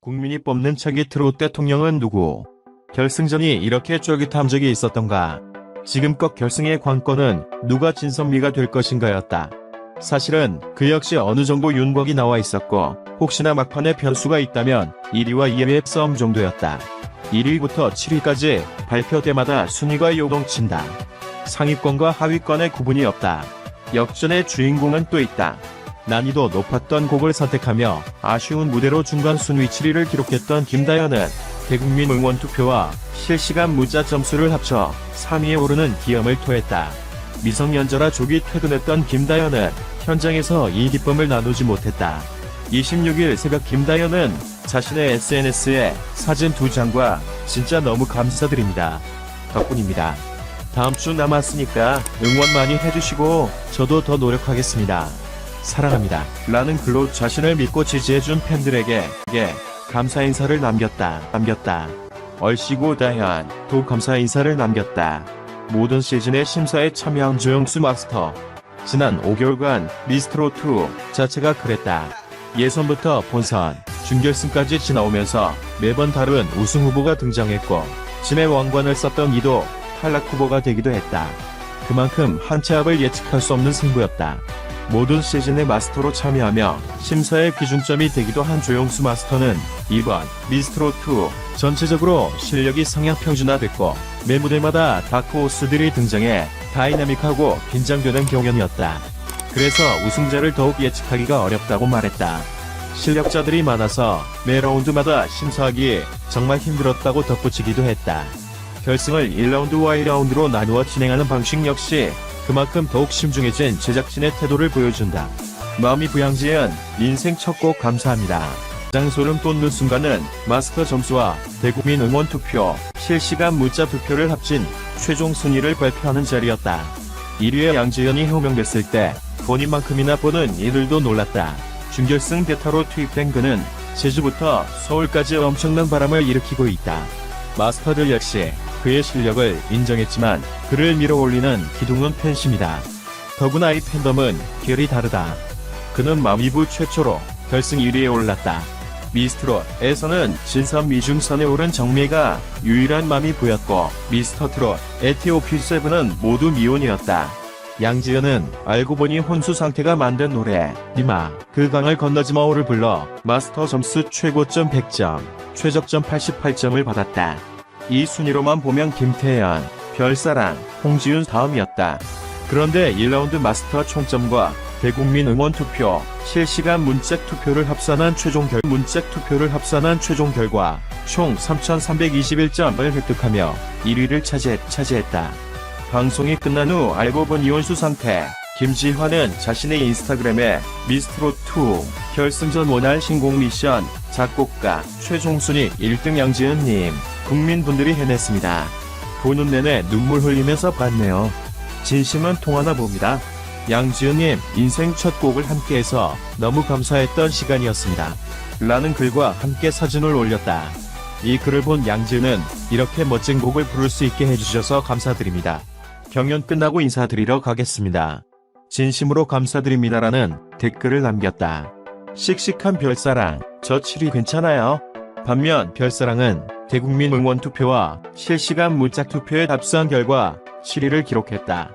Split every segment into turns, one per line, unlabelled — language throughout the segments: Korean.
국민이 뽑는 차기 트롯 대통령은 누구? 결승전이 이렇게 쫄깃한 적이 있었던가? 지금껏 결승의 관건은 누가 진선미가 될 것인가였다. 사실은 그 역시 어느 정도 윤곽이 나와 있었고 혹시나 막판에 변수가 있다면 1위와 2위의 싸움 정도였다. 1위부터 7위까지 발표 때마다 순위가 요동친다. 상위권과 하위권의 구분이 없다. 역전의 주인공은 또 있다. 난이도 높았던 곡을 선택하며 아쉬운 무대로 중간 순위 7위를 기록했던 김다연은 대국민 응원 투표와 실시간 문자 점수를 합쳐 3위에 오르는 기염을 토했다. 미성년자라 조기 퇴근했던 김다연은 현장에서 이 기쁨을 나누지 못했다. 26일 새벽 김다연은 자신의 SNS에 사진 2장과 "진짜 너무 감사드립니다. 덕분입니다. 다음 주 남았으니까 응원 많이 해주시고 저도 더 노력하겠습니다. 사랑합니다. 라는 글로 자신을 믿고 지지해준 팬들에게 감사 인사를 남겼다. 얼씨구 다현 도 감사 인사를 남겼다. 모든 시즌의 심사에 참여한 조영수 마스터. 지난 5개월간 미스트롯2 자체가 그랬다. 예선부터 본선, 준결승까지 지나오면서 매번 다른 우승 후보가 등장했고 진의 왕관을 썼던 이도 탈락 후보가 되기도 했다. 그만큼 한 치 앞을 예측할 수 없는 승부였다. 모든 시즌의 마스터로 참여하며 심사의 기준점이 되기도 한 조영수 마스터는 이번 미스트롯2 전체적으로 실력이 상향 평준화됐고 매 무대마다 다크호스들이 등장해 다이나믹하고 긴장되는 경연이었다. 그래서 우승자를 더욱 예측하기가 어렵다고 말했다. 실력자들이 많아서 매 라운드마다 심사하기 정말 힘들었다고 덧붙이기도 했다. 결승을 1라운드와 2라운드로 나누어 진행하는 방식 역시 그만큼 더욱 신중해진 제작진의 태도를 보여준다. 마음이 부양지은 인생 첫 곡 감사합니다. 가장 소름 돋는 순간은 마스터 점수와 대국민 응원 투표, 실시간 문자 투표를 합친 최종 순위를 발표하는 자리였다. 1위의 양지연이 호명됐을 때 본인만큼이나 보는 이들도 놀랐다. 준결승 대타로 투입된 그는 제주부터 서울까지 엄청난 바람을 일으키고 있다. 마스터들 역시 그의 실력을 인정했지만 그를 밀어올리는 기둥은 팬심이다. 더구나 이 팬덤은 결이 다르다. 그는 마미부 최초로 결승 1위에 올랐다. 미스트롯에서는 진선미 중선에 오른 정미가 유일한 마미부였고 미스터트롯, 에티오피7은 모두 미혼이었다. 양지연은 알고 보니 혼수 상태가 만든 노래 니마 그 강을 건너지 마오를 불러 마스터 점수 최고점 100점, 최적점 88점을 받았다. 이 순위로만 보면 김태현, 별사랑, 홍지윤 다음이었다. 그런데 1라운드 마스터 총점과 대국민 응원 투표, 실시간 문자 투표를 합산한 최종 결과 총 3,321점을 획득하며 1위를 차지했다. 방송이 끝난 후 알고 본 이혼수 상태. 김지환은 자신의 인스타그램에 미스트롯2 결승전 원활 신곡 미션, 작곡가, 최종 순위 1등 양지은님, 국민분들이 해냈습니다. 보는 내내 눈물 흘리면서 봤네요. 진심은 통하나 봅니다. 양지은님 인생 첫 곡을 함께해서 너무 감사했던 시간이었습니다. 라는 글과 함께 사진을 올렸다. 이 글을 본 양지은은 이렇게 멋진 곡을 부를 수 있게 해주셔서 감사드립니다. 경연 끝나고 인사드리러 가겠습니다. 진심으로 감사드립니다라는 댓글을 남겼다. 씩씩한 별사랑, 저 7위 괜찮아요? 반면 별사랑은 대국민 응원 투표와 실시간 문자 투표에 답수한 결과 7위를 기록했다.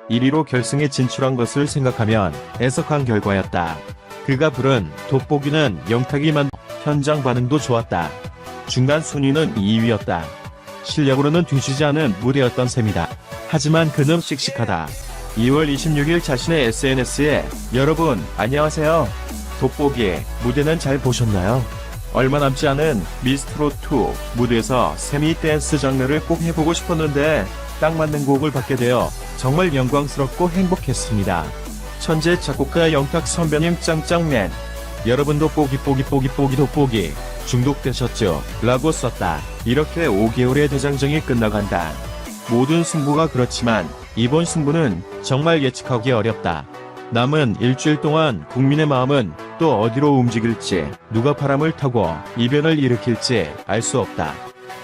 1위로 결승에 진출한 것을 생각하면 애석한 결과였다. 그가 부른 돋보기는 영탁이만 현장 반응도 좋았다. 중간 순위는 2위였다. 실력으로는 뒤지지 않은 무대였던 셈이다. 하지만 그는 씩씩하다. 2월 26일 자신의 SNS에 여러분 안녕하세요. 돋보기 무대는 잘 보셨나요? 얼마 남지 않은 미스트롯2 무대에서 세미 댄스 장르를 꼭 해보고 싶었는데 딱 맞는 곡을 받게 되어 정말 영광스럽고 행복했습니다. 천재 작곡가 영탁 선배님 짱짱맨. 여러분도 뽀기 돋보기 중독되셨죠? 라고 썼다. 이렇게 5개월의 대장정이 끝나간다. 모든 승부가 그렇지만 이번 승부는 정말 예측하기 어렵다. 남은 일주일 동안 국민의 마음은 또 어디로 움직일지, 누가 바람을 타고 이변을 일으킬지 알 수 없다.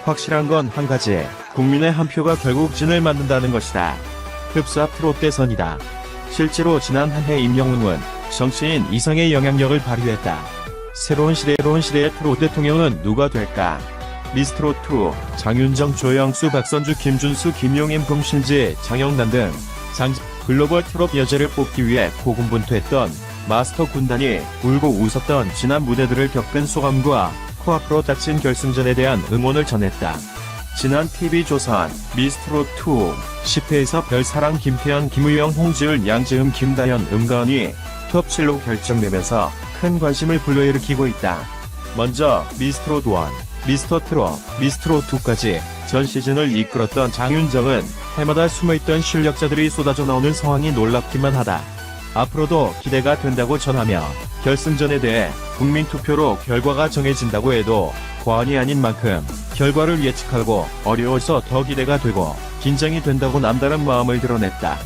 확실한 건 한 가지, 국민의 한 표가 결국 진을 만든다는 것이다. 흡사 트롯 대선이다. 실제로 지난 한 해 임영웅은 정치인 이상의 영향력을 발휘했다. 새로운 시대의 트롯 대통령은 누가 될까? 미스트롯2, 장윤정, 조영수, 박선주, 김준수, 김용임, 금신지, 장영란 등 글로벌 트롯 여제를 뽑기 위해 고군분투했던 마스터 군단이 울고 웃었던 지난 무대들을 겪은 소감과 코앞으로 닥친 결승전에 대한 응원을 전했다. 지난 TV조선 미스트롯2 10회에서 별사랑 김태현, 김의영, 홍지을, 양지음, 김다현, 은가은이 톱7로 결정되면서 큰 관심을 불러일으키고 있다. 먼저 미스트롯1, 미스터트롯, 미스트롯2까지 전 시즌을 이끌었던 장윤정은 해마다 숨어있던 실력자들이 쏟아져 나오는 상황이 놀랍기만 하다. 앞으로도 기대가 된다고 전하며 결승전에 대해 국민투표로 결과가 정해진다고 해도 과언이 아닌 만큼 결과를 예측하고 어려워서 더 기대가 되고 긴장이 된다고 남다른 마음을 드러냈다.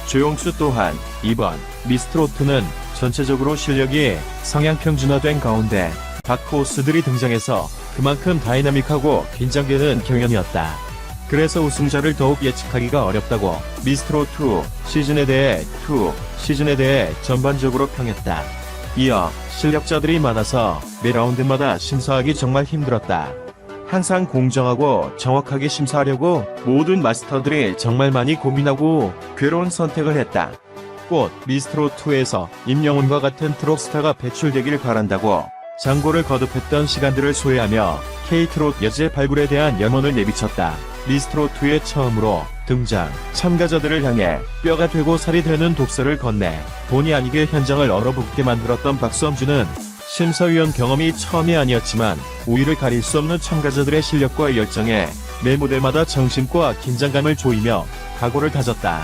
조용수 또한 이번 미스트롯2는 전체적으로 실력이 상향 평준화된 가운데 다크호스들이 등장해서 그만큼 다이나믹하고 긴장되는 경연이었다. 그래서 우승자를 더욱 예측하기가 어렵다고 미스트롯2 시즌에 대해 전반적으로 평했다. 이어 실력자들이 많아서 매 라운드마다 심사하기 정말 힘들었다. 항상 공정하고 정확하게 심사하려고 모든 마스터들이 정말 많이 고민하고 괴로운 선택을 했다. 곧 미스트롯2에서 임영웅과 같은 트롯스타가 배출되길 바란다고 장고를 거듭했던 시간들을 소회하며 K트롯 여제 발굴에 대한 염원을 내비쳤다. 미스트롯2의 처음으로 등장 참가자들을 향해 뼈가 되고 살이 되는 독서를 건네 본의 아니게 현장을 얼어붙게 만들었던 박수엄주는 심사위원 경험이 처음이 아니었지만 우위를 가릴 수 없는 참가자들의 실력과 열정에 매 무대마다 정신과 긴장감을 조이며 각오를 다졌다.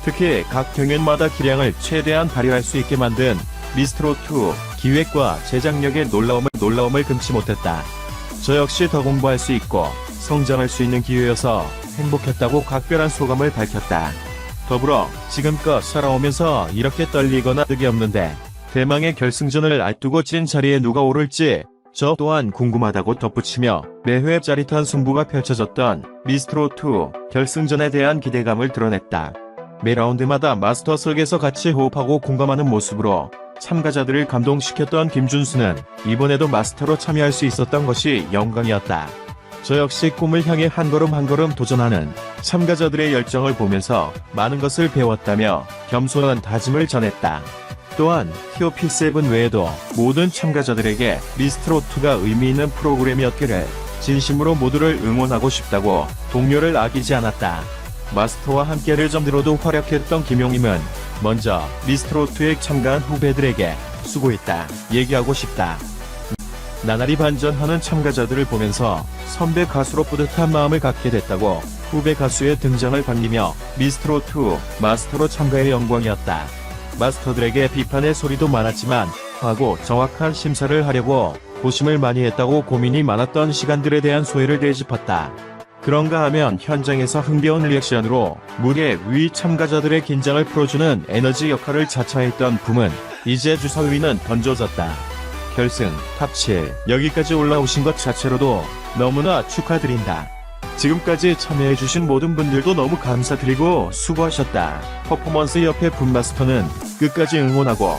특히 각 경연마다 기량을 최대한 발휘할 수 있게 만든 미스트롯2 기획과 제작력의 놀라움을 금치 못했다. 저 역시 더 공부할 수 있고 성장할 수 있는 기회여서 행복했다고 각별한 소감을 밝혔다. 더불어 지금껏 살아오면서 이렇게 떨리거나 득이 없는데 대망의 결승전을 앞두고 찐 자리에 누가 오를지 저 또한 궁금하다고 덧붙이며 매회 짜릿한 승부가 펼쳐졌던 미스트롯2 결승전에 대한 기대감을 드러냈다. 매 라운드마다 마스터석에서 같이 호흡하고 공감하는 모습으로 참가자들을 감동시켰던 김준수는 이번에도 마스터로 참여할 수 있었던 것이 영광이었다. 저 역시 꿈을 향해 한 걸음 한 걸음 도전하는 참가자들의 열정을 보면서 많은 것을 배웠다며 겸손한 다짐을 전했다. 또한 TOP7 외에도 모든 참가자들에게 미스트롯2가 의미 있는 프로그램이었기를 진심으로 모두를 응원하고 싶다고 동료를 아끼지 않았다. 마스터와 함께 레전드로도 활약했던 김용임은 먼저 미스트롯2에 참가한 후배들에게 수고했다 얘기하고 싶다. 나날이 반전하는 참가자들을 보면서 선배 가수로 뿌듯한 마음을 갖게 됐다고 후배 가수의 등장을 반기며 미스트롯2 마스터로 참가해 영광이었다. 마스터들에게 비판의 소리도 많았지만 하고 정확한 심사를 하려고 고심을 많이 했다고 고민이 많았던 시간들에 대한 소회를 되짚었다. 그런가 하면 현장에서 흥겨운 리액션으로 무대 위 참가자들의 긴장을 풀어주는 에너지 역할을 자처했던 붐은 이제 주사위는 던져졌다. 결승 탑7 여기까지 올라오신 것 자체로도 너무나 축하드린다. 지금까지 참여해주신 모든 분들도 너무 감사드리고 수고하셨다. 퍼포먼스 옆에 붐마스터는 끝까지 응원하고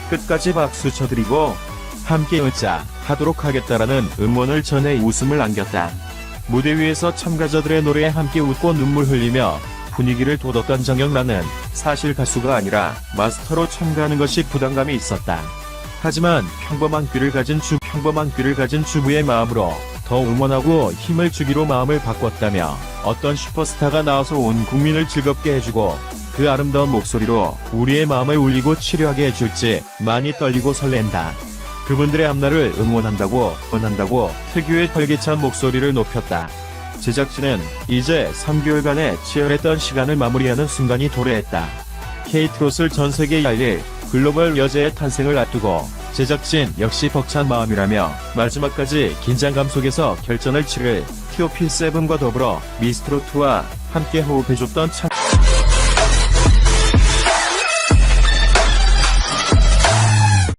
끝까지 박수 쳐드리고 함께 웃자 하도록 하겠다라는 응원을 전해 웃음을 안겼다. 무대 위에서 참가자들의 노래에 함께 웃고 눈물 흘리며 분위기를 돋웠던 장영란은 사실 가수가 아니라 마스터로 참가하는 것이 부담감이 있었다. 하지만 평범한 귀를 가진 주부의 마음으로 더 응원하고 힘을 주기로 마음을 바꿨다며 어떤 슈퍼스타가 나와서 온 국민을 즐겁게 해주고 그 아름다운 목소리로 우리의 마음을 울리고 치료하게 해줄지 많이 떨리고 설렌다. 그분들의 앞날을 응원한다고 특유의 활기찬 목소리를 높였다. 제작진은 이제 3개월간의 치열했던 시간을 마무리하는 순간이 도래했다. K트롯을 전세계에 알릴 글로벌 여제의 탄생을 앞두고 제작진 역시 벅찬 마음이라며 마지막까지 긴장감 속에서 결전을 치를 TOP7과 더불어 미스트롯2와 함께 호흡해줬던